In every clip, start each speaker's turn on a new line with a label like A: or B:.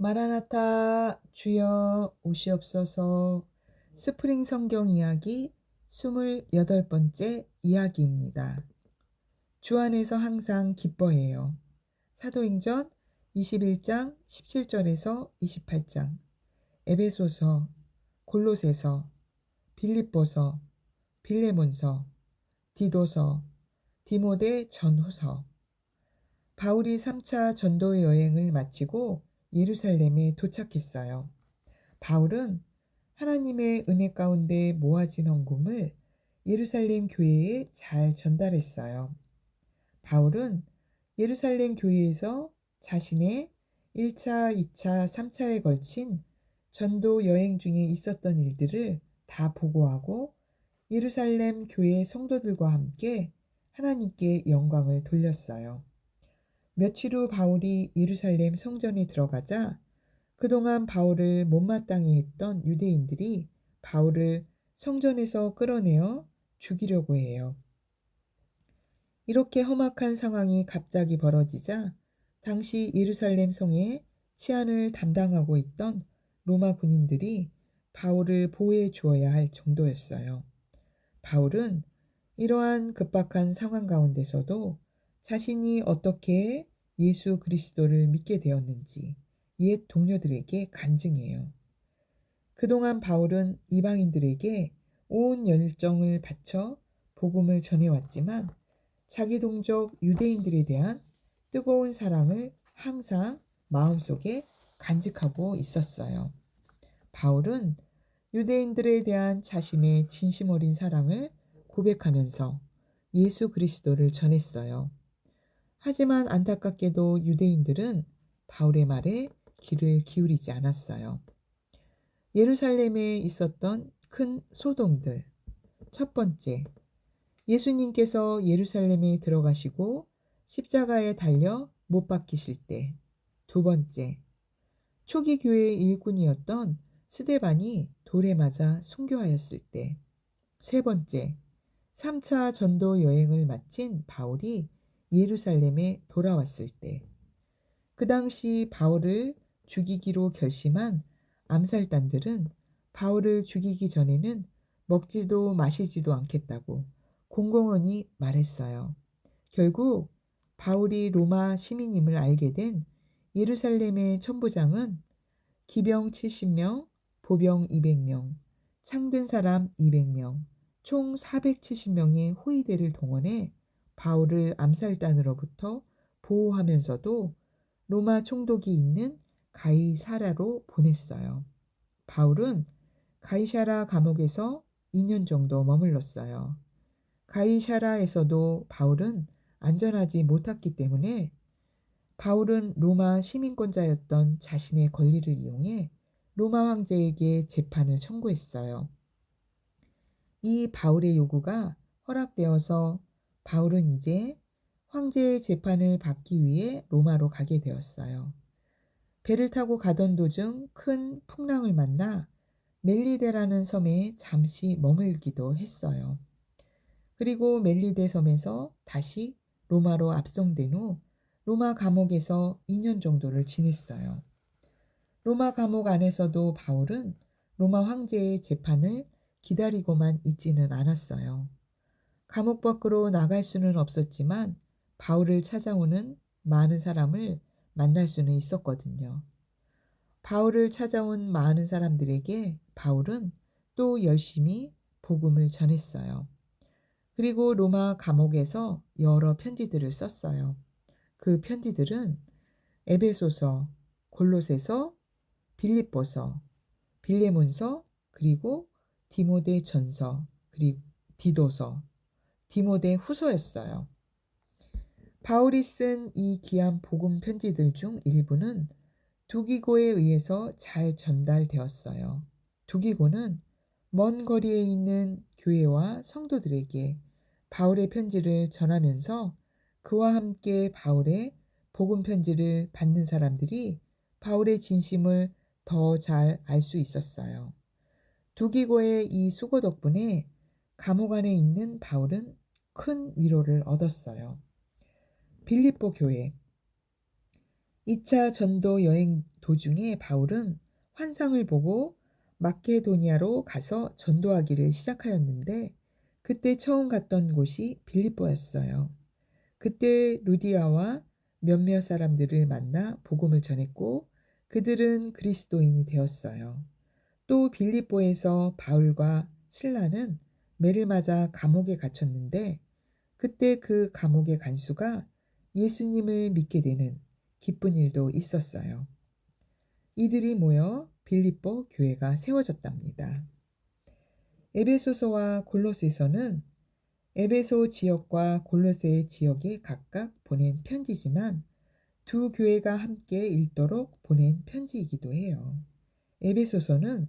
A: 마라나타 주여 오시옵소서. 스프링 성경 이야기 28번째 이야기입니다. 주 안에서 항상 기뻐해요. 사도행전 21장 17절에서 28장, 에베소서, 골로새서, 빌립보서, 빌레몬서, 디도서, 디모데 전후서. 바울이 3차 전도 여행을 마치고 예루살렘에 도착했어요. 바울은 하나님의 은혜 가운데 모아진 헌금을 예루살렘 교회에 잘 전달했어요. 바울은 예루살렘 교회에서 자신의 1차, 2차, 3차에 걸친 전도 여행 중에 있었던 일들을 다 보고하고 예루살렘 교회 성도들과 함께 하나님께 영광을 돌렸어요. 며칠 후 바울이 예루살렘 성전에 들어가자 그동안 바울을 못마땅해 했던 유대인들이 바울을 성전에서 끌어내어 죽이려고 해요. 이렇게 험악한 상황이 갑자기 벌어지자 당시 예루살렘 성에 치안을 담당하고 있던 로마 군인들이 바울을 보호해 주어야 할 정도였어요. 바울은 이러한 급박한 상황 가운데서도 자신이 어떻게 예수 그리스도를 믿게 되었는지 옛 동료들에게 간증해요. 그동안 바울은 이방인들에게 온 열정을 바쳐 복음을 전해왔지만 자기 동족 유대인들에 대한 뜨거운 사랑을 항상 마음속에 간직하고 있었어요. 바울은 유대인들에 대한 자신의 진심 어린 사랑을 고백하면서 예수 그리스도를 전했어요. 하지만 안타깝게도 유대인들은 바울의 말에 귀를 기울이지 않았어요. 예루살렘에 있었던 큰 소동들. 첫 번째, 예수님께서 예루살렘에 들어가시고 십자가에 달려 못 박히실 때. 두 번째, 초기 교회의 일꾼이었던 스데반이 돌에 맞아 순교하였을 때. 세 번째, 3차 전도 여행을 마친 바울이 예루살렘에 돌아왔을 때. 그 당시 바울을 죽이기로 결심한 암살단들은 바울을 죽이기 전에는 먹지도 마시지도 않겠다고 공공연히 말했어요. 결국 바울이 로마 시민임을 알게 된 예루살렘의 천부장은 기병 70명, 보병 200명, 창든 사람 200명, 총 470명의 호위대를 동원해 바울을 암살단으로부터 보호하면서도 로마 총독이 있는 가이사라로 보냈어요. 바울은 가이사라 감옥에서 2년 정도 머물렀어요. 가이사라에서도 바울은 안전하지 못했기 때문에 바울은 로마 시민권자였던 자신의 권리를 이용해 로마 황제에게 재판을 청구했어요. 이 바울의 요구가 허락되어서 바울은 이제 황제의 재판을 받기 위해 로마로 가게 되었어요. 배를 타고 가던 도중 큰 풍랑을 만나 멜리데라는 섬에 잠시 머물기도 했어요. 그리고 멜리데 섬에서 다시 로마로 압송된 후 로마 감옥에서 2년 정도를 지냈어요. 로마 감옥 안에서도 바울은 로마 황제의 재판을 기다리고만 있지는 않았어요. 감옥 밖으로 나갈 수는 없었지만 바울을 찾아오는 많은 사람을 만날 수는 있었거든요. 바울을 찾아온 많은 사람들에게 바울은 또 열심히 복음을 전했어요. 그리고 로마 감옥에서 여러 편지들을 썼어요. 그 편지들은 에베소서, 골로새서, 빌립보서, 빌레몬서, 그리고 디모데 전서, 그리고 디도서, 디모데 후서였어요. 바울이 쓴 이 귀한 복음 편지들 중 일부는 두기고에 의해서 잘 전달되었어요. 두기고는 먼 거리에 있는 교회와 성도들에게 바울의 편지를 전하면서 그와 함께 바울의 복음 편지를 받는 사람들이 바울의 진심을 더 잘 알 수 있었어요. 두기고의 이 수고 덕분에 감옥 안에 있는 바울은 큰 위로를 얻었어요. 빌립보 교회. 2차 전도 여행 도중에 바울은 환상을 보고 마케도니아로 가서 전도하기를 시작하였는데 그때 처음 갔던 곳이 빌립보였어요. 그때 루디아와 몇몇 사람들을 만나 복음을 전했고 그들은 그리스도인이 되었어요. 또 빌립보에서 바울과 실라는 매를 맞아 감옥에 갇혔는데 그때 그 감옥의 간수가 예수님을 믿게 되는 기쁜 일도 있었어요. 이들이 모여 빌립보 교회가 세워졌답니다. 에베소서와 골로새서는 에베소 지역과 골로새 지역에 각각 보낸 편지지만 두 교회가 함께 읽도록 보낸 편지이기도 해요. 에베소서는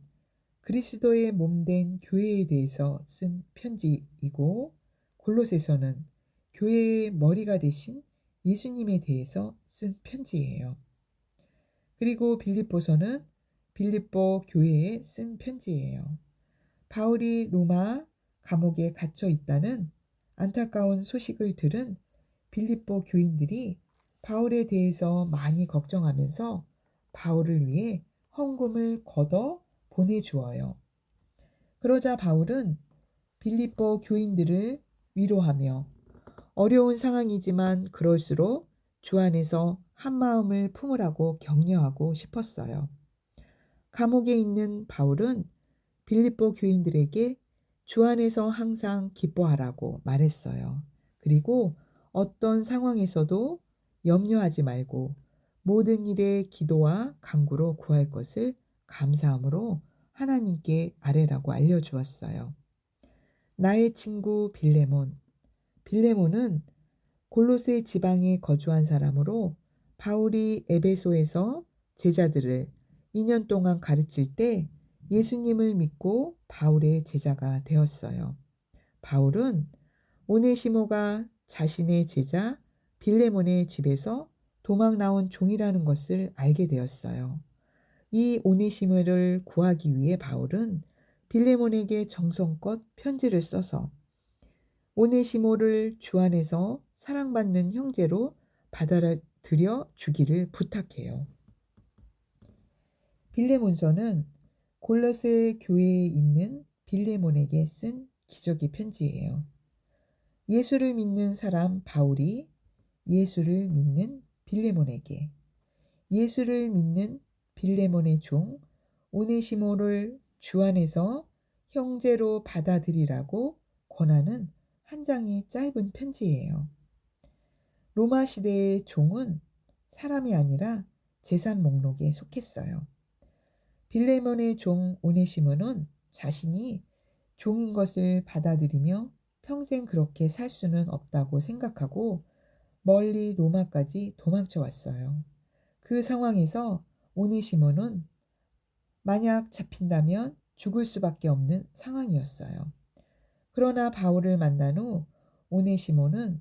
A: 그리스도의 몸된 교회에 대해서 쓴 편지이고 골로새서는 교회의 머리가 되신 예수님에 대해서 쓴 편지예요. 그리고 빌립보서는 빌립보 교회에 쓴 편지예요. 바울이 로마 감옥에 갇혀 있다는 안타까운 소식을 들은 빌립보 교인들이 바울에 대해서 많이 걱정하면서 바울을 위해 헌금을 걷어 보내주어요. 그러자 바울은 빌립보 교인들을 위로하며 어려운 상황이지만 그럴수록 주 안에서 한 마음을 품으라고 격려하고 싶었어요. 감옥에 있는 바울은 빌립보 교인들에게 주 안에서 항상 기뻐하라고 말했어요. 그리고 어떤 상황에서도 염려하지 말고 모든 일에 기도와 간구로 구할 것을 감사함으로 하나님께 아뢰라고 알려주었어요. 나의 친구 빌레몬. 빌레몬은 골로새 지방에 거주한 사람으로 바울이 에베소에서 제자들을 2년 동안 가르칠 때 예수님을 믿고 바울의 제자가 되었어요. 바울은 오네시모가 자신의 제자 빌레몬의 집에서 도망 나온 종이라는 것을 알게 되었어요. 이 오네시모를 구하기 위해 바울은 빌레몬에게 정성껏 편지를 써서 오네시모를 주 안에서 사랑받는 형제로 받아들여 주기를 부탁해요. 빌레몬서는 골로새 교회에 있는 빌레몬에게 쓴 기적의 편지예요. 예수를 믿는 사람 바울이 예수를 믿는 빌레몬에게, 예수를 믿는 빌레몬의 종 오네시모를 주 안에서 형제로 받아들이라고 권하는 한 장의 짧은 편지예요. 로마 시대의 종은 사람이 아니라 재산 목록에 속했어요. 빌레몬의 종 오네시모는 자신이 종인 것을 받아들이며 평생 그렇게 살 수는 없다고 생각하고 멀리 로마까지 도망쳐 왔어요. 그 상황에서 오네시모는 만약 잡힌다면 죽을 수밖에 없는 상황이었어요. 그러나 바울을 만난 후 오네시모는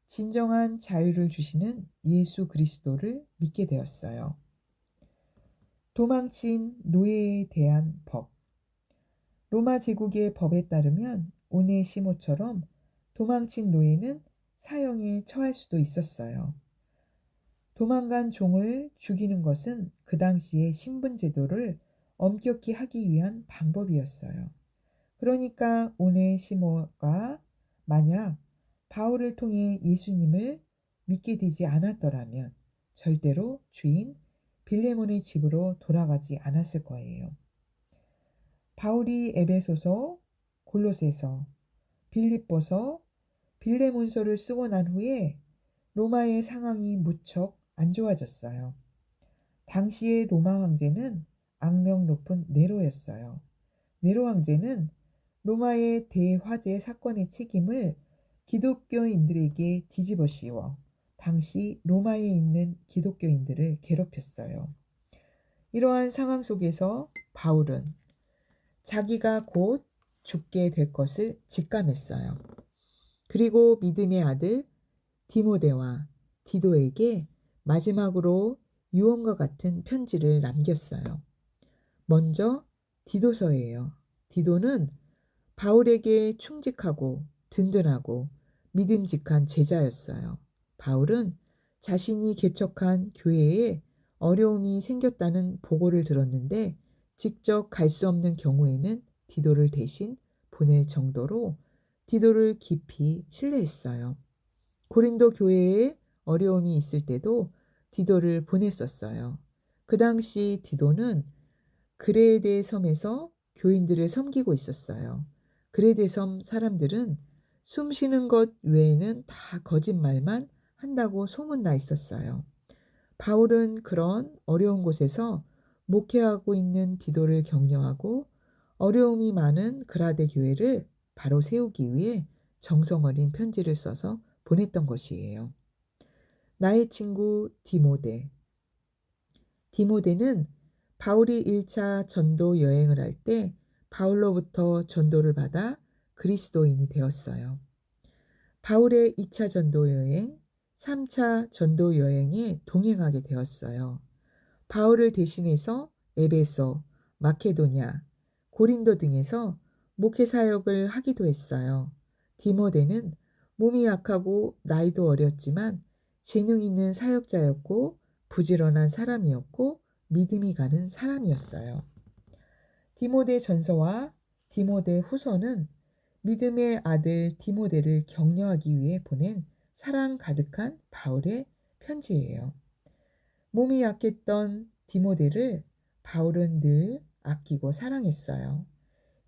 A: 진정한 자유를 주시는 예수 그리스도를 믿게 되었어요. 도망친 노예에 대한 법. 로마 제국의 법에 따르면 오네시모처럼 도망친 노예는 사형에 처할 수도 있었어요. 도망간 종을 죽이는 것은 그 당시의 신분 제도를 엄격히 하기 위한 방법이었어요. 그러니까 오네시모가 만약 바울을 통해 예수님을 믿게 되지 않았더라면 절대로 주인 빌레몬의 집으로 돌아가지 않았을 거예요. 바울이 에베소서, 골로새서, 빌립보서, 빌레몬서를 쓰고 난 후에 로마의 상황이 무척 안 좋아졌어요. 당시의 로마 황제는 악명 높은 네로였어요. 네로 황제는 로마의 대화재 사건의 책임을 기독교인들에게 뒤집어 씌워 당시 로마에 있는 기독교인들을 괴롭혔어요. 이러한 상황 속에서 바울은 자기가 곧 죽게 될 것을 직감했어요. 그리고 믿음의 아들 디모데와 디도에게 마지막으로 유언과 같은 편지를 남겼어요. 먼저 디도서예요. 디도는 바울에게 충직하고 든든하고 믿음직한 제자였어요. 바울은 자신이 개척한 교회에 어려움이 생겼다는 보고를 들었는데 직접 갈 수 없는 경우에는 디도를 대신 보낼 정도로 디도를 깊이 신뢰했어요. 고린도 교회에 어려움이 있을 때도 디도를 보냈었어요. 그 당시 디도는 그레데 섬에서 교인들을 섬기고 있었어요. 그레데 섬 사람들은 숨 쉬는 것 외에는 다 거짓말만 한다고 소문나 있었어요. 바울은 그런 어려운 곳에서 목회하고 있는 디도를 격려하고 어려움이 많은 그라데 교회를 바로 세우기 위해 정성 어린 편지를 써서 보냈던 것이에요. 나의 친구 디모데. 디모데는 바울이 1차 전도 여행을 할 때 바울로부터 전도를 받아 그리스도인이 되었어요. 바울의 2차 전도 여행, 3차 전도 여행에 동행하게 되었어요. 바울을 대신해서 에베소, 마케도냐, 고린도 등에서 목회 사역을 하기도 했어요. 디모데는 몸이 약하고 나이도 어렸지만 재능 있는 사역자였고 부지런한 사람이었고 믿음이 가는 사람이었어요. 디모데 전서와 디모데 후서는 믿음의 아들 디모데를 격려하기 위해 보낸 사랑 가득한 바울의 편지예요. 몸이 약했던 디모데를 바울은 늘 아끼고 사랑했어요.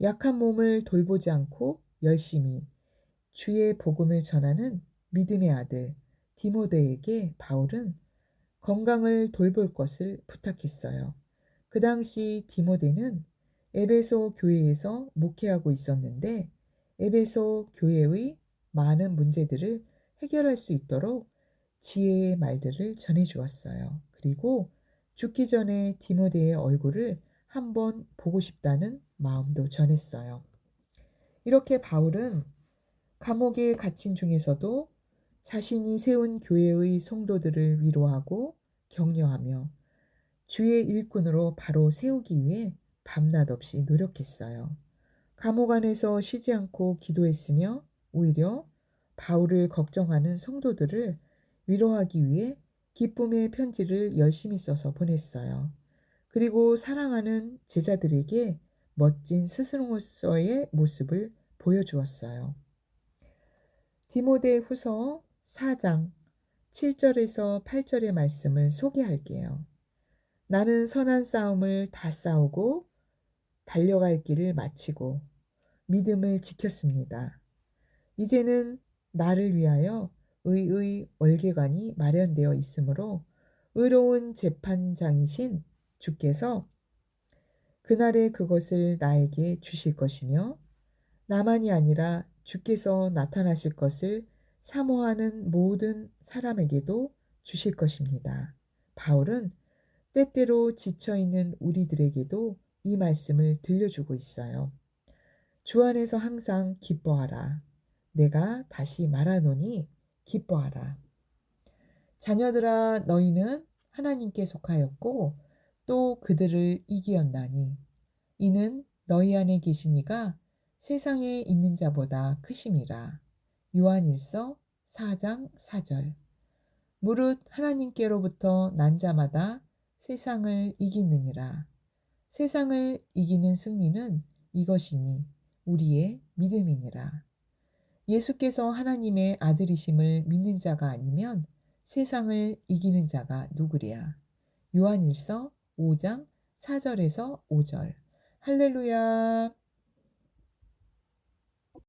A: 약한 몸을 돌보지 않고 열심히 주의 복음을 전하는 믿음의 아들 디모데에게 바울은 건강을 돌볼 것을 부탁했어요. 그 당시 디모데는 에베소 교회에서 목회하고 있었는데 에베소 교회의 많은 문제들을 해결할 수 있도록 지혜의 말들을 전해 주었어요. 그리고 죽기 전에 디모데의 얼굴을 한번 보고 싶다는 마음도 전했어요. 이렇게 바울은 감옥에 갇힌 중에서도 자신이 세운 교회의 성도들을 위로하고 격려하며 주의 일꾼으로 바로 세우기 위해 밤낮 없이 노력했어요. 감옥 안에서 쉬지 않고 기도했으며 오히려 바울을 걱정하는 성도들을 위로하기 위해 기쁨의 편지를 열심히 써서 보냈어요. 그리고 사랑하는 제자들에게 멋진 스승으로서의 모습을 보여주었어요. 디모데 후서 4장 7절에서 8절의 말씀을 소개할게요. 나는 선한 싸움을 다 싸우고 달려갈 길을 마치고 믿음을 지켰습니다. 이제는 나를 위하여 의의 월계관이 마련되어 있으므로 의로운 재판장이신 주께서 그날에 그것을 나에게 주실 것이며 나만이 아니라 주께서 나타나실 것을 사모하는 모든 사람에게도 주실 것입니다. 바울은 때때로 지쳐있는 우리들에게도 이 말씀을 들려주고 있어요. 주 안에서 항상 기뻐하라. 내가 다시 말하노니 기뻐하라. 자녀들아 너희는 하나님께 속하였고 또 그들을 이기었나니 이는 너희 안에 계신 이가 세상에 있는 자보다 크심이라. 요한일서 4장 4절. 무릇 하나님께로부터 난 자마다 세상을 이기느니라. 세상을 이기는 승리는 이것이니 우리의 믿음이니라. 예수께서 하나님의 아들이심을 믿는 자가 아니면 세상을 이기는 자가 누구랴. 요한일서 5장 4절에서 5절. 할렐루야.